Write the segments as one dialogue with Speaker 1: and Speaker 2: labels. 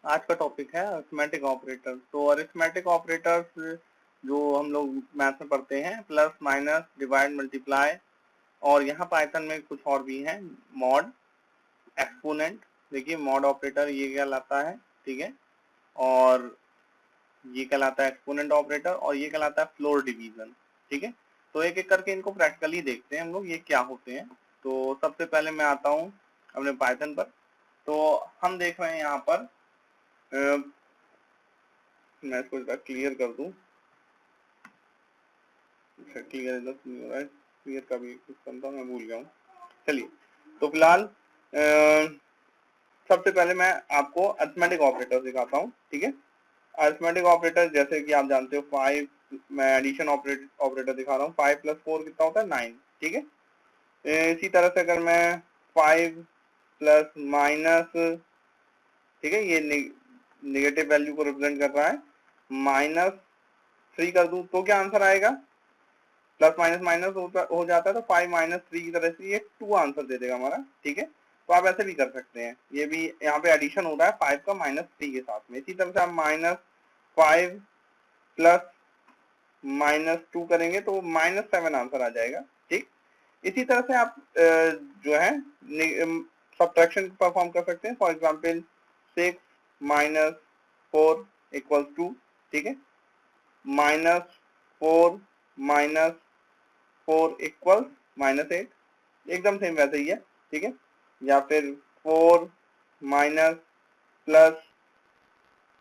Speaker 1: आज का टॉपिक है अरिथमेटिक ऑपरेटर। तो अरिथमेटिक ऑपरेटर्स जो हम लोग मैथ में पढ़ते हैं, प्लस माइनस डिवाइड मल्टीप्लाई, और यहाँ पाइथन में कुछ और भी हैं, मॉड, एक्सपोनेंट। देखिए मॉड ऑपरेटर ये कहलाता है, ठीक है, और ये कहलाता है एक्सपोनेंट ऑपरेटर, और ये कहलाता है फ्लोर डिवीजन, ठीक है। तो एक एक करके इनको प्रैक्टिकली देखते हैं हम लोग ये क्या होते हैं। तो सबसे पहले मैं आता हूँ अपने पाइथन पर। तो हम देख रहे हैं यहाँ पर, मैं इसको क्लियर कर दूं। क्लियर नहीं हो रहा है, क्लियर का भी कुछ करता मैं भूल गया हूँ। चलिए, तो फिलहाल सबसे पहले मैं आपको अरिथमेटिक ऑपरेटर दिखाता हूँ, ठीक है। अरिथमेटिक ऑपरेटर जैसे कि आप जानते हो 5, मैं एडिशन ऑपरेटर दिखा रहा हूँ। 5 + 4 कितना होता है 9, ठीक है। इसी तरह से अगर मैं 5 प्लस माइनस, ठीक है, ये नेगेटिव वैल्यू को रिप्रेजेंट कर रहा है, -3 कर दूं तो क्या आंसर आएगा? प्लस माइनस माइनस हो जाता है तो 5 - 3 की तरह से ये 2 आंसर दे देगा हमारा, ठीक है। तो आप ऐसे भी कर सकते हैं, ये भी यहाँ पे एडिशन हो रहा है 5 का -3 के साथ में। इसी तरह से आप -5 प्लस -2 करेंगे तो -7 आंसर आ जाएगा, ठीक। इसी तरह से आप जो है सब्ट्रैक्शन परफॉर्म कर सकते हैं। फॉर एग्जाम्पल 6 - 4 = 2, ठीक है। -4 - 4 = -8, एकदम सेम वैसे ही है, ठीक है। या फिर 4 माइनस प्लस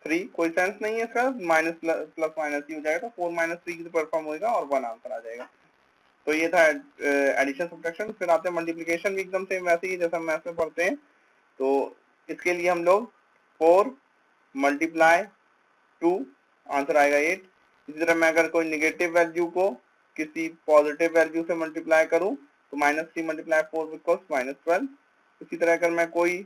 Speaker 1: 3, कोई सेंस नहीं है इसका, माइनस प्लस माइनस ही हो जाएगा, तो 4 - 3 की परफॉर्म होगा और 1 आंसर आ जाएगा। तो ये था एडिशन सब्ट्रैक्शन। फिर आते हैं मल्टीप्लिकेशन, भी एकदम सेम वैसे ही जैसा हम मैथ्स में पढ़ते हैं। तो इसके लिए हम लोग 4 × 2 आंसर आएगा 8। इसी तरह मैं अगर कोई नेगेटिव वैल्यू को किसी पॉजिटिव वैल्यू से मल्टीप्लाई करूं तो -3 × 4 = -12। इसी तरह अगर मैं कोई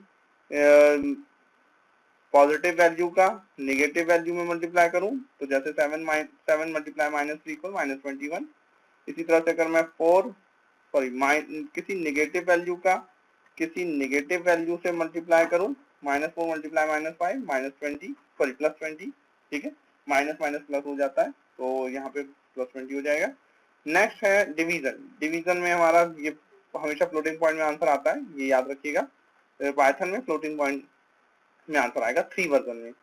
Speaker 1: पॉजिटिव वैल्यू का नेगेटिव वैल्यू में मल्टीप्लाई करूं तो जैसे 7 × -3 = -21। इसी तरह से अगर मैं किसी नेगेटिव वैल्यू का किसी नेगेटिव वैल्यू से मल्टीप्लाई करूं, -4 × -5 -20, +20, ठीक है। माइनस माइनस प्लस हो जाता है तो यहाँ पे +20 हो जाएगा। नेक्स्ट है डिवीजन। डिवीजन में हमारा ये हमेशा फ्लोटिंग पॉइंट में आंसर आता है, ये याद रखिएगा। पाइथन में फ्लोटिंग पॉइंट में आंसर आएगा 3 वर्जन में,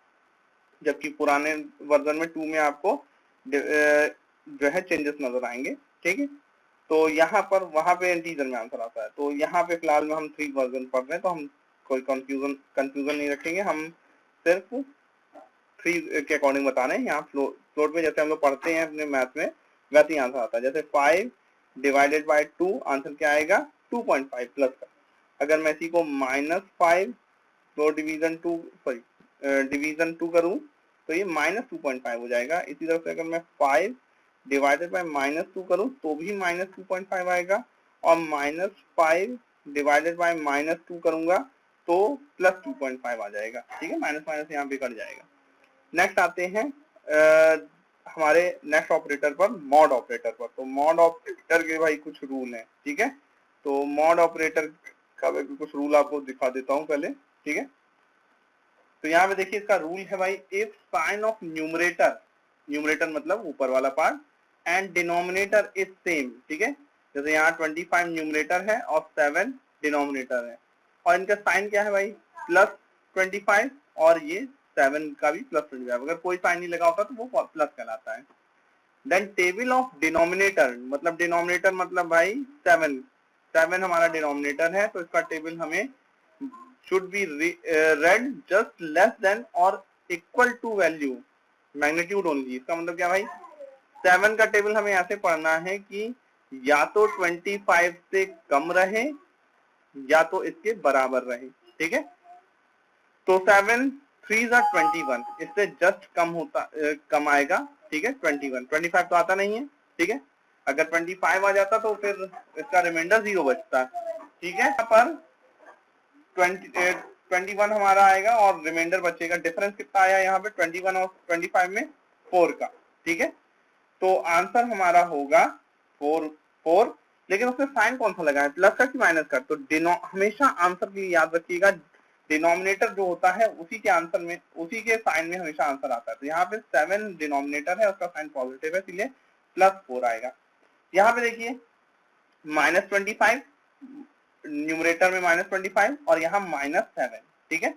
Speaker 1: जबकि पुराने वर्जन में 2 में आपको जो है चेंजेस नजर आएंगे, ठीक है। तो यहाँ पर वहां पे इंटीजर में आंसर आता है। तो यहाँ पे फिलहाल में हम 3 वर्जन पढ़ रहे हैं, तो हम कोई कंफ्यूजन नहीं रखेंगे, हम सिर्फ 3 के अकॉर्डिंग बता रहे हैं। यहाँ फ्लोट में जैसे हम लोग पढ़ते हैं अपने मैथ में वैसे ही आंसर आता है। जैसे 5 / 2 आंसर क्या आएगा? 2.5 प्लस का। अगर मैं इसी को -5 तो डिवीजन 2 करूं तो ये -2.5 हो जाएगा। इसी तरह से अगर मैं 5 / -2 करूं तो भी -2.5 आएगा, और -5 / -2 करूंगा तो +2.5 आ जाएगा, ठीक है। माइनस माइनस यहाँ पे कट जाएगा। नेक्स्ट आते हैं हमारे नेक्स्ट ऑपरेटर पर, मॉड ऑपरेटर पर। तो मॉड ऑपरेटर के भाई कुछ रूल हैं, ठीक है। तो मॉड ऑपरेटर का कुछ रूल आपको दिखा देता हूँ पहले, ठीक है। तो यहाँ पे देखिए इसका रूल है भाई, if sign of numerator, numerator मतलब ऊपर वाला part, and denominator is same, ठीक है। जैसे यहाँ 25 न्यूमरेटर है और 7 डिनोमिनेटर है, और इनका साइन क्या है भाई? +25, और ये 7 का भी +25। अगर कोई साइन नहीं लगा होता तो वो प्लस कहलाता है। देन टेबल ऑफ डिनोमिनेटर, मतलब डिनोमिनेटर मतलब भाई 7 हमारा डिनोमिनेटर है, तो इसका टेबल हमें should be read just less than or equal to value magnitude only। इसका मतलब क्या भाई? 7 का टेबल हमें ऐसे पढ़ना है कि या तो 25 से कम रहे या तो इसके बराबर रहे, ठीक है। तो 7 3 × 21, इससे जस्ट कम आएगा, ठीक है। 25 तो आता नहीं है, ठीक है। अगर 25 आ जाता तो फिर इसका रिमाइंडर 0 बचता, ठीक है। यहाँ पर 21 हमारा आएगा और रिमाइंडर बचेगा। डिफरेंस कितना आया यहाँ पे 21 और 25 में? 4 का, ठीक है। तो आंसर हमारा होगा 4। लेकिन उसमें साइन कौन सा लगा है, प्लस का कि माइनस का? तो हमेशा आंसर के लिए याद रखिएगा डिनोमिनेटर जो होता है उसी के आंसर में, उसी के साइन में हमेशा आंसर आता है। तो यहाँ पे 7 डिनोमिनेटर है, उसका साइन पॉजिटिव है, इसलिए +4 आएगा। यहाँ पे देखिए -25 न्यूमरेटर में -25 और यहाँ -7, ठीक है।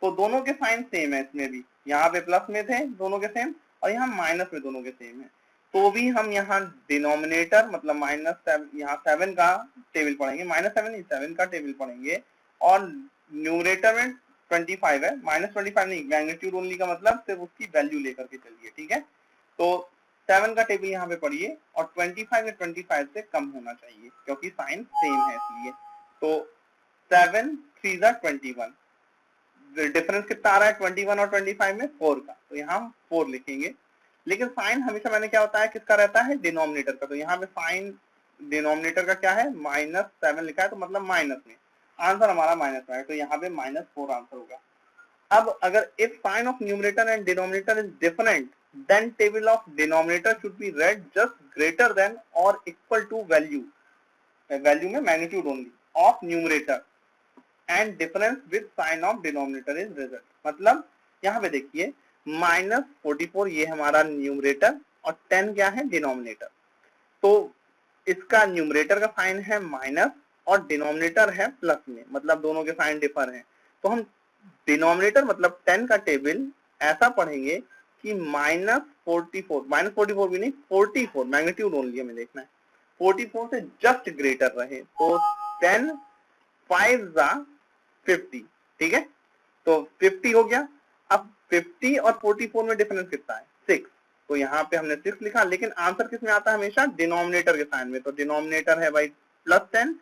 Speaker 1: तो दोनों के साइन सेम है, इसमें भी यहाँ पे प्लस में थे दोनों के सेम और यहाँ माइनस में दोनों के सेम है। तो भी हम यहाँ डिनोमिनेटर मतलब -7, यहाँ 7 का टेबल पढ़ेंगे, -7 नहीं 7 का टेबल पढ़ेंगे और न्यूमरेटर में 25 है, -25 नहीं, मैग्नीट्यूड ओनली का मतलब सिर्फ उसकी वैल्यू लेकर के चलिए, ठीक है। तो 7 का टेबल यहाँ पे पढ़िए और 25 या 25 से कम होना चाहिए क्योंकि साइन सेम है इसलिए। तो 7 3 जा 21, डिफरेंस कितना आ रहा है 21 और 25 में 4 का, तो यहाँ हम 4 लिखेंगे। लेकिन साइन हमेशा मैंने क्या होता है किसका रहता है, डिनोमिनेटर का। तो यहाँ पे साइन डिनोमिनेटर का क्या है, -7 लिखा है, तो मतलब माइनस में आंसर हमारा माइनस में है, तो यहाँ पे -4 आंसर होगा। अब अगर if sign of numerator and denominator is different then table of denominator should be read just greater than और इक्वल टू वैल्यू में magnitude only of numerator and difference with sign of denominator is result. मतलब यहाँ पे देखिए -44 ये हमारा numerator और 10 क्या है डिनोमिनेटर। तो इसका न्यूमरेटर का साइन है माइनस और डिनोमिनेटर है प्लस में, मतलब दोनों के साइन डिफर हैं। तो हम डिनोमिनेटर मतलब 10 का टेबल ऐसा पढ़ेंगे कि -44 भी नहीं 44 मैग्नीट्यूड ओनली हमें देखना है, 44 से जस्ट ग्रेटर रहे। तो 10 5 जा 50, ठीक है। तो 50 हो गया। अब 50 और 44 में डिफरेंस कितना है 6, तो यहाँ पे हमने 6 लिखा, लेकिन आंसर किस में आता है हमेशा डिनोमिनेटर के साइन में। तो डिनोमिनेटर है भाई +10,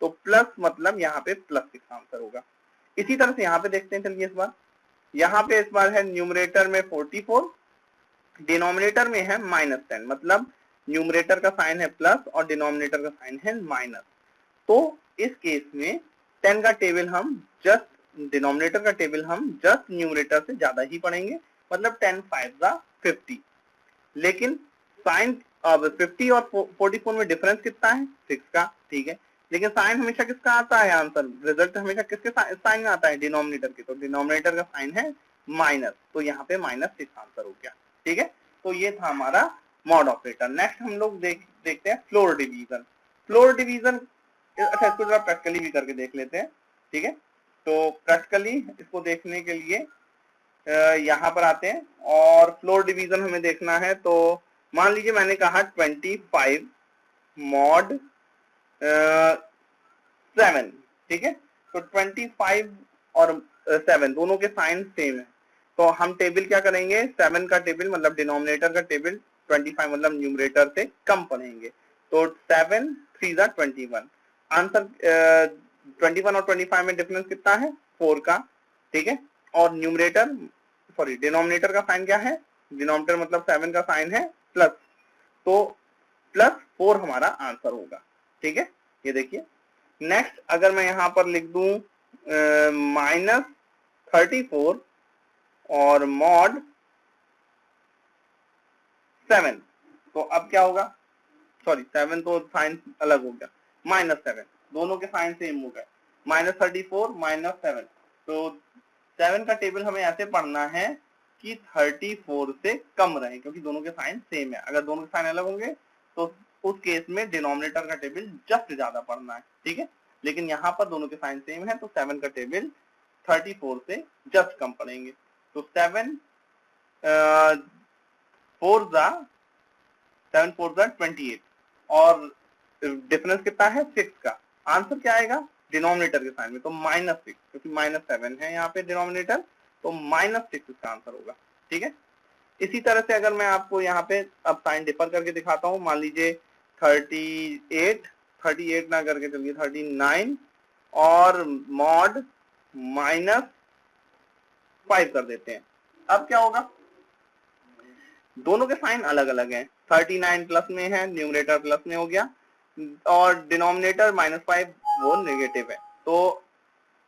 Speaker 1: तो प्लस मतलब यहाँ पे +6 आंसर होगा। इसी तरह से यहाँ पे देखते हैं, चलिए इस बार यहाँ पे इस बार है न्यूमरेटर में 44, डिनोमिनेटर में है -10, मतलब न्यूमरेटर का साइन है प्लस और डिनोमिनेटर का साइन है माइनस। तो इस केस में 10 का टेबल हम जस्ट डिनोमिनेटर का टेबल हम जस्ट न्यूमरेटर से ज्यादा ही पढ़ेंगे, मतलब 10 5 जा 50। लेकिन साइन अब 50 और 44 में डिफरेंस कितना है 6 का, ठीक है। लेकिन साइन हमेशा किसका आता है, आंसर रिजल्ट हमेशा किसके साइन में आता है, डिनोमिनेटर के। तो डिनोमिनेटर का साइन है माइनस, तो यहाँ पे -6 आंसर हो गया, ठीक है। तो ये था हमारा मॉड ऑपरेटर। नेक्स्ट हम लोग देखते हैं फ्लोर डिवीजन। फ्लोर डिवीजन, अच्छा इसको जरा प्रैक्टिकली भी करके देख लेते हैं, ठीक है। तो प्रैक्टिकली इसको देखने के लिए यहाँ पर आते हैं और फ्लोर डिवीजन हमें देखना है। तो मान लीजिए मैंने कहा 25 मॉड 7, ठीक है। तो 25 और 7 दोनों के साइन सेम है, तो हम टेबल क्या करेंगे, 7 का टेबल मतलब डिनोमिनेटर का टेबल 25 मतलब न्यूमरेटर से कम पढ़ेंगे। तो 7 3 जा 21, आंसर 21 और 25 में डिफरेंस कितना है 4 का, ठीक है। और न्यूमरेटर सॉरी डिनोमिनेटर का साइन क्या है, डिनोमिनेटर मतलब 7 का साइन है प्लस, तो +4 हमारा आंसर होगा, ठीक है। ये देखिए नेक्स्ट अगर मैं यहाँ पर लिख दूं -34 और मॉड 7, तो अब क्या होगा, सॉरी 7 तो साइन अलग हो गया, -7 दोनों के साइन सेम हो गए, -34 -7। तो 7 का टेबल हमें ऐसे पढ़ना है कि 34 से कम रहे, क्योंकि दोनों के साइन सेम है। अगर दोनों के साइन अलग होंगे तो उस केस में डिनोमिनेटर का टेबल जस्ट ज्यादा पढ़ना है, ठीक है। लेकिन यहाँ पर दोनों के साइन सेम है, तो 7 का टेबल 34 से जस्ट कम पढ़ेंगे। तो 7 4 जा 28 और डिफरेंस कितना है 6 का, आंसर क्या आएगा डिनोमिनेटर के साइन में, तो -6, क्योंकि -7 है यहाँ पे डिनोमिनेटर, तो -6 इसका आंसर होगा, ठीक है। इसी तरह से अगर मैं आपको यहाँ पे अब साइन डिफर करके दिखाता हूँ, मान लीजिए 38 ना करके चलिए 39 और मॉड -5 कर देते हैं। अब क्या होगा, दोनों के साइन अलग अलग हैं, 39 प्लस में है, न्यूमरेटर प्लस में हो गया और डिनोमिनेटर -5 वो नेगेटिव है। तो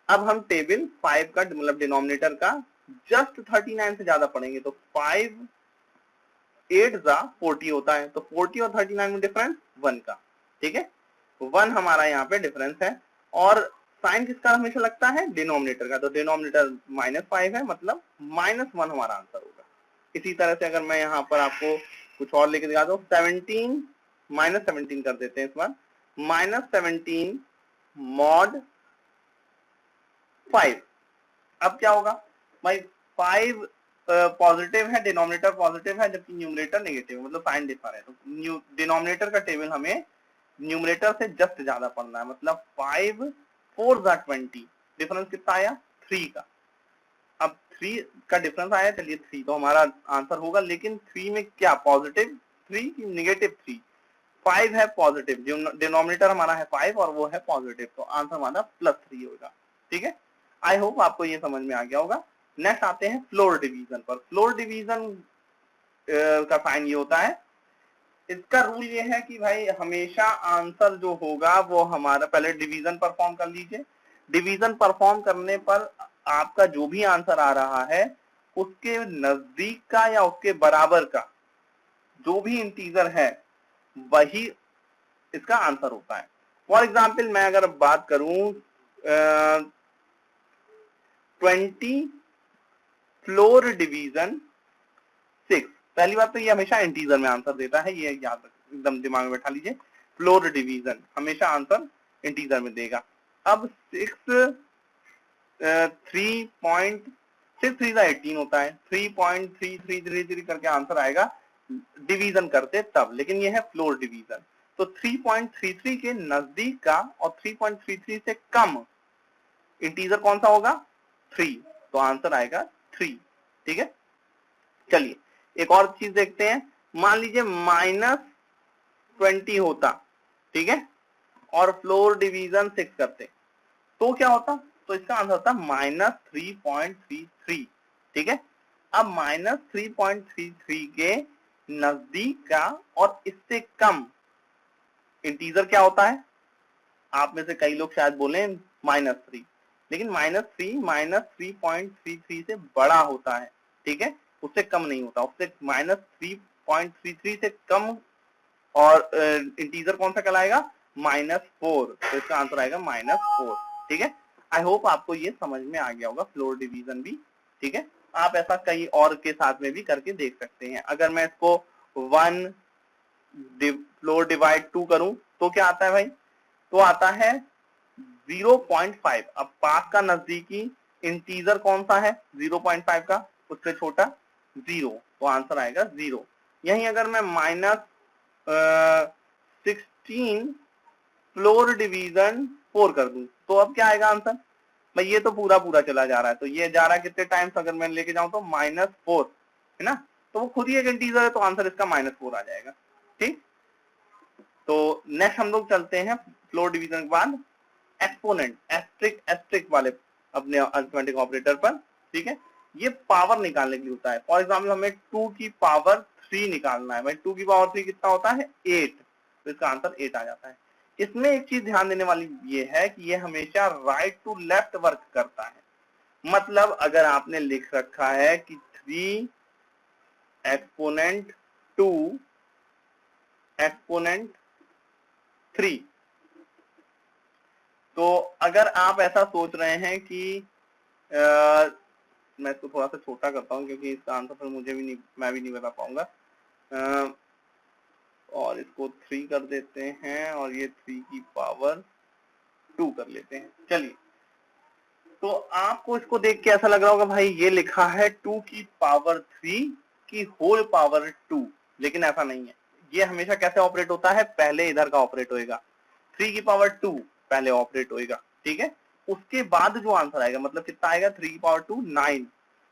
Speaker 1: अब हम टेबल 5 का मतलब डिनोमिनेटर का जस्ट 39 से ज्यादा पढ़ेंगे। तो 5 8 जा 40 होता है, तो 40 और 39 में डिफरेंस 1 का, ठीक है। 1 हमारा यहाँ पे डिफरेंस है और साइन किसका हमेशा लगता है? डिनोमिनेटर का। तो डिनोमिनेटर -5 है, मतलब -1 हमारा आंसर होगा। इसी तरह से अगर मैं यहाँ पर आपको कुछ और लेके दिखा दूं, 17 -17 कर देते हैं इस बार, -17 मॉड 5। अब क्या होगा भाई? 5 पॉजिटिव है, डिनोमिनेटर पॉजिटिव है, जबकि न्यूमरेटर नेगेटिव है, मतलब साइन डिफर है। तो डिनोमिनेटर का टेबल हमें न्यूमरेटर से जस्ट ज्यादा पढ़ना है, मतलब 5 4 20। डिफरेंस कितना आया? 3 का। अब 3 का डिफरेंस आया, चलिए 3 तो हमारा आंसर होगा, लेकिन 3 में क्या पॉजिटिव 3 की नेगेटिव 3? 5 है पॉजिटिव, डिनोमिनेटर हमारा है 5 और वो है पॉजिटिव, तो आंसर हमारा +3 होगा। ठीक है, आई होप आपको ये समझ में आ गया होगा। नेक्स्ट आते हैं फ्लोर डिवीजन पर। फ्लोर डिवीजन का साइन ये होता है, इसका रूल ये है कि भाई हमेशा आंसर जो होगा वो हमारा, पहले डिवीजन परफॉर्म कर लीजिए। डिवीजन परफॉर्म करने पर आपका जो भी आंसर आ रहा है उसके नजदीक का या उसके बराबर का जो भी इंटीजर है वही इसका आंसर होता है। फॉर एग्जाम्पल मैं अगर बात करूं 20 फ्लोर डिवीजन 6, पहली बात तो ये हमेशा इंटीजर में आंसर देता है, ये याद एकदम दिमाग में बैठा लीजिए। फ्लोर डिवीजन हमेशा आंसर इंटीजर में देगा। अब 6 3.6 18 होता है, 3.3333 करके आंसर आएगा डिवीजन करते तब, लेकिन ये है फ्लोर डिवीजन। तो 3.33 के नजदीक का और 3.33 से कम इंटीजर कौन सा होगा? 3, तो आंसर आएगा 3। ठीक है, चलिए एक और चीज देखते हैं। मान लीजिए -20 होता, ठीक है, और फ्लोर डिवीजन 6 करते, तो क्या होता? तो इसका आंसर होता -3.33। ठीक है, अब -3.33 के नजदीक का और इससे कम इंटीजर क्या होता है? आप में से कई लोग शायद बोले -3, लेकिन -3 से बड़ा होता है। ठीक है, उससे कम नहीं होता, उससे -3.33 से कम। और इंटीजर कौन सा कहलाएगा? -4, तो इसका आंसर आएगा -4। ठीक है, आई होप आपको ये समझ में आ गया होगा फ्लोर डिवीजन भी। ठीक है, आप ऐसा कई और के साथ में भी करके देख सकते हैं। अगर मैं इसको 1 फ्लोर डिवाइड 2 करूं तो क्या आता है भाई? तो आता है 0.5। अब 5 का नजदीकी इंटीजर कौन सा है 0.5 का? उससे छोटा 0, तो आंसर आएगा 0। यहीं अगर मैं -16 फ्लोर डिवीजन 4 कर दूं तो अब क्या आएगा आंसर? भाई ये तो पूरा पूरा चला जा रहा है, तो ये जा रहा है कितने टाइम्स? अगर मैं लेके जाऊं तो -4 है ना, तो वो खुद ही एक इंटीजर है, तो आंसर इसका -4 आ जाएगा। ठीक, तो नेक्स्ट हम लोग चलते हैं फ्लोर डिवीजन के बाद एक्सपोनेंट, एस्ट्रिक वाले अपने अरिथमेटिक ऑपरेटर पर। ठीक है, ये पावर निकालने के लिए होता है। फॉर एग्जाम्पल हमें 2 की पावर 3 निकालना है। भाई 2 की पावर 3 कितना होता है? 8, तो इसका आंसर 8 आ जाता है। इसमें एक चीज ध्यान देने वाली ये है कि ये हमेशा राइट टू लेफ्ट वर्क करता है। मतलब अगर आपने लिख रखा है कि 3 एक्सपोनेंट 2 एक्सपोनेंट 3, तो अगर आप ऐसा सोच रहे हैं कि मैं इसको थोड़ा सा छोटा करता हूँ क्योंकि इसका आंसर फिर मैं भी नहीं बता पाऊंगा, और इसको 3 कर देते हैं और ये 3 की पावर 2 कर लेते हैं। चलिए, तो आपको इसको देख के ऐसा लग रहा होगा भाई ये लिखा है 2 की पावर 3 की होल पावर 2, लेकिन ऐसा नहीं है। ये हमेशा कैसे ऑपरेट होता है? पहले इधर का ऑपरेट होएगा, 3 की पावर 2 पहले ऑपरेट होएगा। ठीक है, उसके बाद जो आंसर आएगा, मतलब कितना आएगा? 3 की पावर 2 9,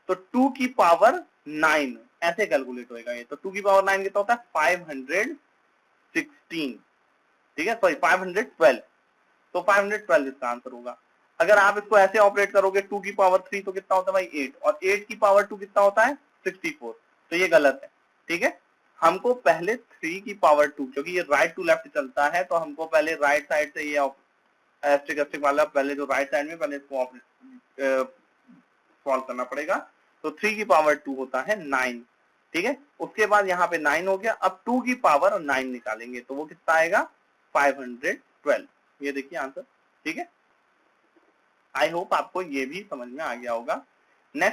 Speaker 1: तो 2 की पावर 9 ऐसे कैलकुलेट होएगा ये। तो 2 की पावर 9 कितना होता है? 516। ठीक है, सॉरी 512, तो 512 इसका आंसर होगा। अगर आप इसको ऐसे ऑपरेट करोगे 2 की पावर 3 तो कितना होता है भाई? 8, और 8 की पावर 2 कितना होता है? 64, तो ये गलत है। ठीक है, हमको पहले 3 की पावर 2, क्योंकि ये राइट टू लेफ्ट चलता है, तो हमको पहले राइट साइड से ये एस्ट्रिक वाला पहले जो राइट साइड में पहले इसको सॉल्व करना पड़ेगा। तो 3 की पावर 2 होता है 9। ठीक है, उसके बाद यहाँ पे 9 हो गया। अब 2 की पावर 9 निकालेंगे तो वो कितना आएगा? 512। ये देखिए आंसर। ठीक है, आई होप आपको ये भी समझ में आ गया होगा। नेक्स्ट